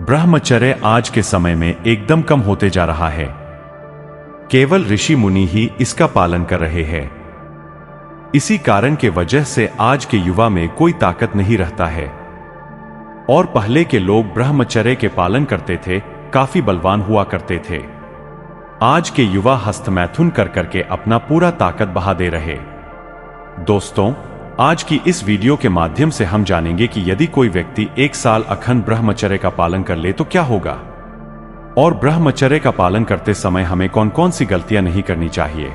ब्रह्मचर्य आज के समय में एकदम कम होते जा रहा है। केवल ऋषि मुनि ही इसका पालन कर रहे हैं। इसी कारण के वजह से आज के युवा में कोई ताकत नहीं रहता है। और पहले के लोग ब्रह्मचर्य के पालन करते थे, काफी बलवान हुआ करते थे। आज के युवा हस्तमैथुन कर करके अपना पूरा ताकत बहा दे रहे। दोस्तों, आज की इस वीडियो के माध्यम से हम जानेंगे कि यदि कोई व्यक्ति 1 साल अखंड ब्रह्मचर्य का पालन कर ले तो क्या होगा, और ब्रह्मचर्य का पालन करते समय हमें कौन कौन सी गलतियां नहीं करनी चाहिए,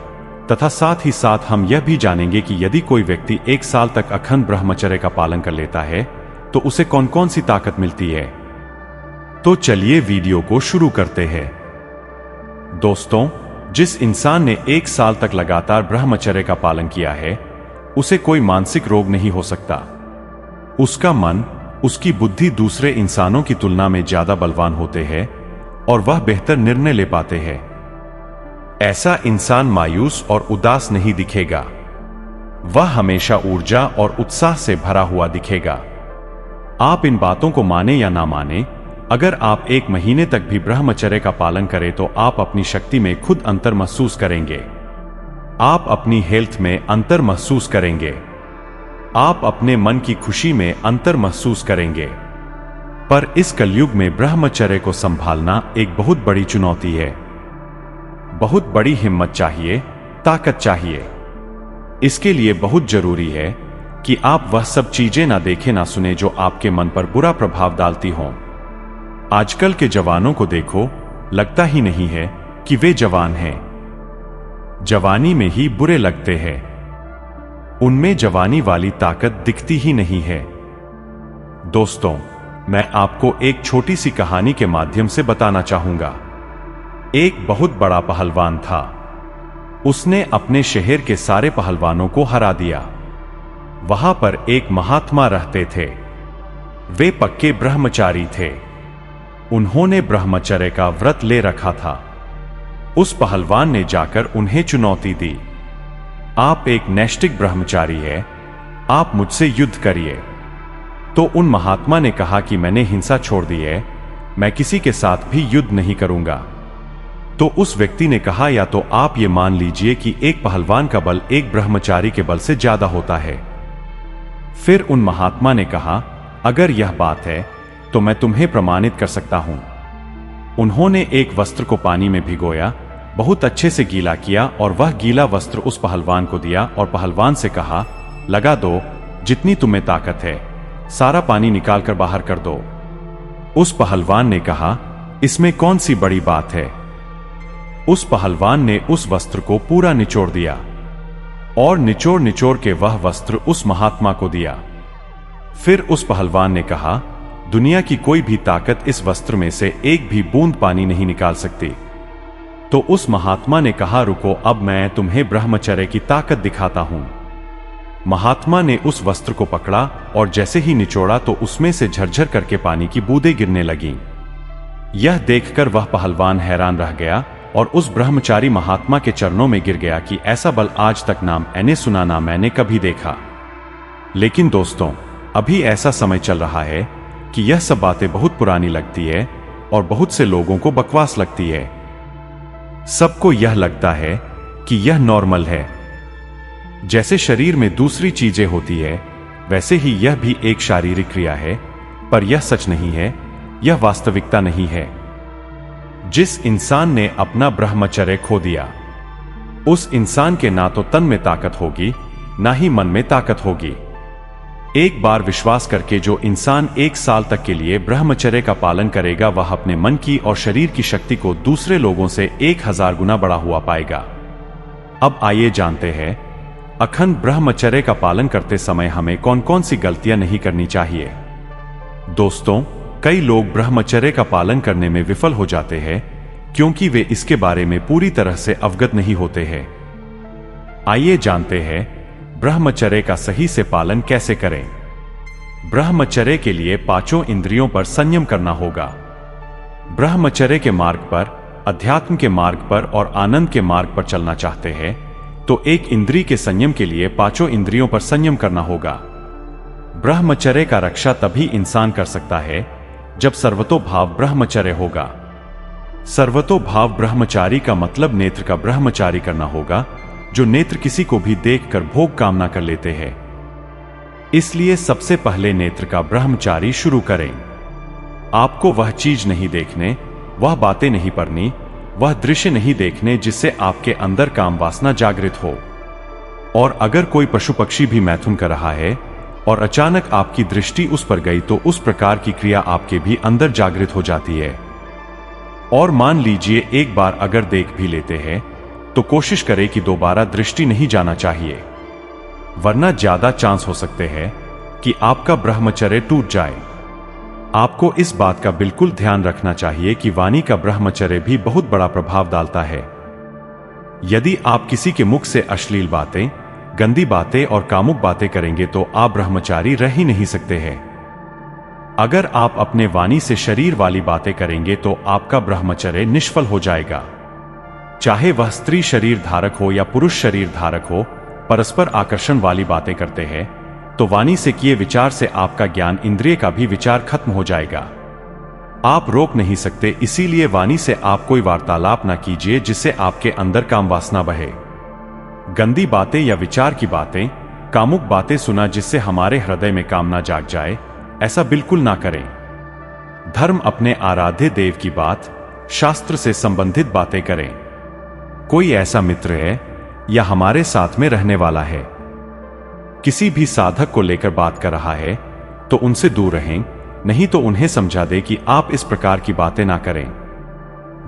तथा साथ ही साथ हम यह भी जानेंगे कि यदि कोई व्यक्ति 1 साल तक अखंड ब्रह्मचर्य का पालन कर लेता है तो उसे कौन कौन सी ताकत मिलती है। तो चलिए वीडियो को शुरू करते हैं। दोस्तों, जिस इंसान ने 1 साल तक लगातार ब्रह्मचर्य का पालन किया है उसे कोई मानसिक रोग नहीं हो सकता। उसका मन, उसकी बुद्धि दूसरे इंसानों की तुलना में ज्यादा बलवान होते हैं और वह बेहतर निर्णय ले पाते हैं। ऐसा इंसान मायूस और उदास नहीं दिखेगा। वह हमेशा ऊर्जा और उत्साह से भरा हुआ दिखेगा। आप इन बातों को माने या ना माने, अगर आप 1 महीने तक भी ब्रह्मचर्य का पालन करें तो आप अपनी शक्ति में खुद अंतर महसूस करेंगे। आप अपनी हेल्थ में अंतर महसूस करेंगे। आप अपने मन की खुशी में अंतर महसूस करेंगे। पर इस कलयुग में ब्रह्मचर्य को संभालना एक बहुत बड़ी चुनौती है। बहुत बड़ी हिम्मत चाहिए, ताकत चाहिए। इसके लिए बहुत जरूरी है कि आप वह सब चीजें ना देखें ना सुने जो आपके मन पर बुरा प्रभाव डालती हों। आजकल के जवानों को देखो, लगता ही नहीं है कि वे जवान हैं। जवानी में ही बुरे लगते हैं। उनमें जवानी वाली ताकत दिखती ही नहीं है। दोस्तों, मैं आपको एक छोटी सी कहानी के माध्यम से बताना चाहूंगा। एक बहुत बड़ा पहलवान था। उसने अपने शहर के सारे पहलवानों को हरा दिया। वहां पर एक महात्मा रहते थे। वे पक्के ब्रह्मचारी थे। उन्होंने ब्रह्मचर्य का व्रत ले रखा था। उस पहलवान ने जाकर उन्हें चुनौती दी, आप एक नैष्ठिक ब्रह्मचारी हैं, आप मुझसे युद्ध करिए। तो उन महात्मा ने कहा कि मैंने हिंसा छोड़ दी है, मैं किसी के साथ भी युद्ध नहीं करूंगा। तो उस व्यक्ति ने कहा, या तो आप ये मान लीजिए कि एक पहलवान का बल एक ब्रह्मचारी के बल से ज्यादा होता है। फिर उन महात्मा ने कहा, अगर यह बात है तो मैं तुम्हें प्रमाणित कर सकता हूं। उन्होंने एक वस्त्र को पानी में भिगोया, बहुत अच्छे से गीला किया और वह गीला वस्त्र उस पहलवान को दिया और पहलवान से कहा, लगा दो, जितनी तुम्हें ताकत है सारा पानी निकाल कर बाहर कर दो। उस पहलवान ने कहा, इसमें कौन सी बड़ी बात है। उस पहलवान ने उस वस्त्र को पूरा निचोड़ दिया और निचोड़ निचोड़ के वह वस्त्र उस महात्मा को दिया। फिर उस पहलवान ने कहा, दुनिया की कोई भी ताकत इस वस्त्र में से एक भी बूंद पानी नहीं निकाल सकती। तो उस महात्मा ने कहा, रुको, अब मैं तुम्हें ब्रह्मचर्य की ताकत दिखाता हूं। महात्मा ने उस वस्त्र को पकड़ा और जैसे ही निचोड़ा तो उसमें से झरझर करके पानी की बूंदें गिरने लगीं। यह देखकर वह पहलवान हैरान रह गया और उस ब्रह्मचारी महात्मा के चरणों में गिर गया कि ऐसा बल आज तक ना मैंने सुना, ना मैंने कभी देखा। लेकिन दोस्तों, अभी ऐसा समय चल रहा है कि यह सब बातें बहुत पुरानी लगती है और बहुत से लोगों को बकवास लगती है। सबको यह लगता है कि यह नॉर्मल है। जैसे शरीर में दूसरी चीजें होती है वैसे ही यह भी एक शारीरिक क्रिया है, पर यह सच नहीं है, यह वास्तविकता नहीं है। जिस इंसान ने अपना ब्रह्मचर्य खो दिया, उस इंसान के ना तो तन में ताकत होगी ना ही मन में ताकत होगी। एक बार विश्वास करके जो इंसान 1 साल तक के लिए ब्रह्मचर्य का पालन करेगा वह अपने मन की और शरीर की शक्ति को दूसरे लोगों से 1000 गुना बढ़ा हुआ पाएगा। अब आइए जानते हैं, अखंड ब्रह्मचर्य का पालन करते समय हमें कौन कौन सी गलतियां नहीं करनी चाहिए। दोस्तों, कई लोग ब्रह्मचर्य का पालन करने में विफल हो जाते हैं क्योंकि वे इसके बारे में पूरी तरह से अवगत नहीं होते हैं। आइए जानते हैं ब्रह्मचर्य का सही से पालन कैसे करें। ब्रह्मचर्य के लिए 5 इंद्रियों पर संयम करना होगा। ब्रह्मचर्य के मार्ग पर, अध्यात्म के मार्ग पर और आनंद के मार्ग पर चलना चाहते हैं तो एक इंद्रिय के संयम के लिए 5 इंद्रियों पर संयम करना होगा। ब्रह्मचर्य का रक्षा तभी इंसान कर सकता है जब सर्वतोभाव ब्रह्मचर्य होगा। सर्वतोभाव ब्रह्मचारी का मतलब नेत्र का ब्रह्मचारी करना होगा, जो नेत्र किसी को भी देखकर भोग कामना कर लेते हैं। इसलिए सबसे पहले नेत्र का ब्रह्मचारी शुरू करें। आपको वह चीज नहीं देखने, वह बातें नहीं पढ़नी, वह दृश्य नहीं देखने जिससे आपके अंदर काम वासना जागृत हो। और अगर कोई पशु पक्षी भी मैथुन कर रहा है और अचानक आपकी दृष्टि उस पर गई तो उस प्रकार की क्रिया आपके भी अंदर जागृत हो जाती है। और मान लीजिए एक बार अगर देख भी लेते हैं तो कोशिश करें कि दोबारा दृष्टि नहीं जाना चाहिए, वरना ज्यादा चांस हो सकते हैं कि आपका ब्रह्मचर्य टूट जाए। आपको इस बात का बिल्कुल ध्यान रखना चाहिए कि वाणी का ब्रह्मचर्य भी बहुत बड़ा प्रभाव डालता है। यदि आप किसी के मुख से अश्लील बातें, गंदी बातें और कामुक बातें करेंगे तो आप ब्रह्मचारी रह ही नहीं सकते हैं। अगर आप अपने वाणी से शरीर वाली बातें करेंगे तो आपका ब्रह्मचर्य निष्फल हो जाएगा। चाहे वह स्त्री शरीर धारक हो या पुरुष शरीर धारक हो, परस्पर आकर्षण वाली बातें करते हैं तो वाणी से किए विचार से आपका ज्ञान इंद्रिय का भी विचार खत्म हो जाएगा। आप रोक नहीं सकते, इसीलिए वाणी से आप कोई वार्तालाप ना कीजिए जिससे आपके अंदर काम वासना बहे। गंदी बातें या विचार की बातें, कामुक बातें सुना जिससे हमारे हृदय में कामना जाग जाए, ऐसा बिल्कुल ना करें। धर्म अपने आराध्य देव की बात, शास्त्र से संबंधित बातें करें। कोई ऐसा मित्र है या हमारे साथ में रहने वाला है, किसी भी साधक को लेकर बात कर रहा है तो उनसे दूर रहें, नहीं तो उन्हें समझा दे कि आप इस प्रकार की बातें ना करें।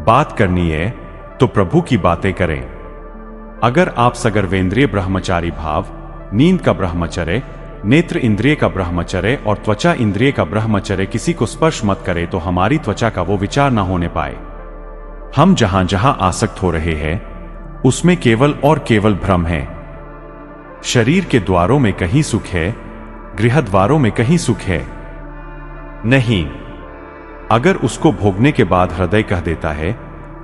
बात करनी है तो प्रभु की बातें करें। अगर आप सगर्वेंद्रिय ब्रह्मचारी भाव, नींद का ब्रह्मचर्य, नेत्र इंद्रिय का ब्रह्मचर्य और त्वचा इंद्रिय का ब्रह्मचर्य किसी को स्पर्श मत करें तो हमारी त्वचा का वो विचार ना होने पाए। हम जहां जहां आसक्त हो रहे हैं उसमें केवल और केवल भ्रम है। शरीर के द्वारों में कहीं सुख है, गृह द्वारों में कहीं सुख है नहीं। अगर उसको भोगने के बाद हृदय कह देता है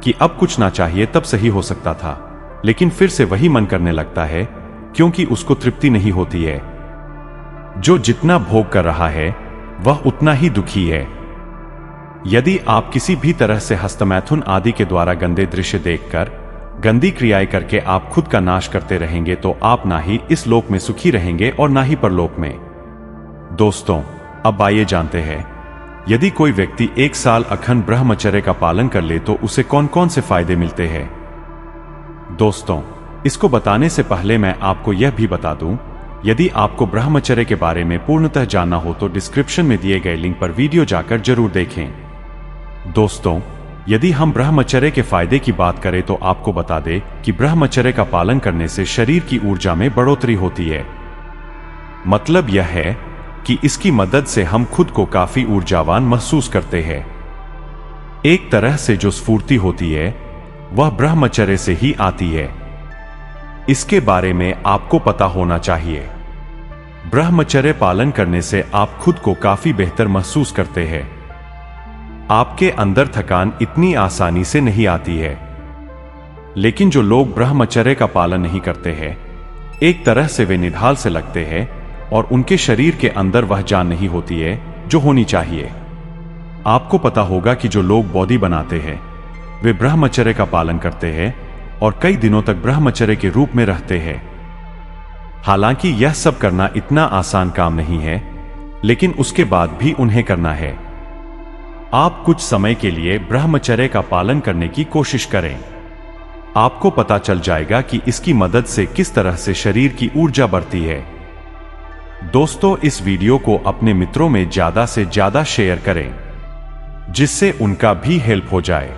कि अब कुछ ना चाहिए तब सही हो सकता था, लेकिन फिर से वही मन करने लगता है क्योंकि उसको तृप्ति नहीं होती है। जो जितना भोग कर रहा है वह उतना ही दुखी है। यदि आप किसी भी तरह से हस्तमैथुन आदि के द्वारा गंदे दृश्य देखकर, गंदी क्रियाएं करके आप खुद का नाश करते रहेंगे तो आप ना ही इस लोक में सुखी रहेंगे और ना ही परलोक में। दोस्तों, अब आइए जानते हैं, यदि कोई व्यक्ति 1 साल अखंड ब्रह्मचर्य का पालन कर ले तो उसे कौन कौन से फायदे मिलते हैं। दोस्तों, इसको बताने से पहले मैं आपको यह भी बता दूं, यदि आपको ब्रह्मचर्य के बारे में पूर्णतः जानना हो तो डिस्क्रिप्शन में दिए गए लिंक पर वीडियो जाकर जरूर देखें। दोस्तों, यदि हम ब्रह्मचर्य के फायदे की बात करें तो आपको बता दें कि ब्रह्मचर्य का पालन करने से शरीर की ऊर्जा में बढ़ोतरी होती है। मतलब यह है कि इसकी मदद से हम खुद को काफी ऊर्जावान महसूस करते हैं। एक तरह से जो स्फूर्ति होती है वह ब्रह्मचर्य से ही आती है। इसके बारे में आपको पता होना चाहिए। ब्रह्मचर्य पालन करने से आप खुद को काफी बेहतर महसूस करते हैं। आपके अंदर थकान इतनी आसानी से नहीं आती है। लेकिन जो लोग ब्रह्मचर्य का पालन नहीं करते हैं, एक तरह से वे निढाल से लगते हैं और उनके शरीर के अंदर वह जान नहीं होती है जो होनी चाहिए। आपको पता होगा कि जो लोग बॉडी बनाते हैं वे ब्रह्मचर्य का पालन करते हैं और कई दिनों तक ब्रह्मचर्य के रूप में रहते हैं। हालांकि यह सब करना इतना आसान काम नहीं है, लेकिन उसके बाद भी उन्हें करना है। आप कुछ समय के लिए ब्रह्मचर्य का पालन करने की कोशिश करें। आपको पता चल जाएगा कि इसकी मदद से किस तरह से शरीर की ऊर्जा बढ़ती है। दोस्तों, इस वीडियो को अपने मित्रों में ज्यादा से ज्यादा शेयर करें जिससे उनका भी हेल्प हो जाए।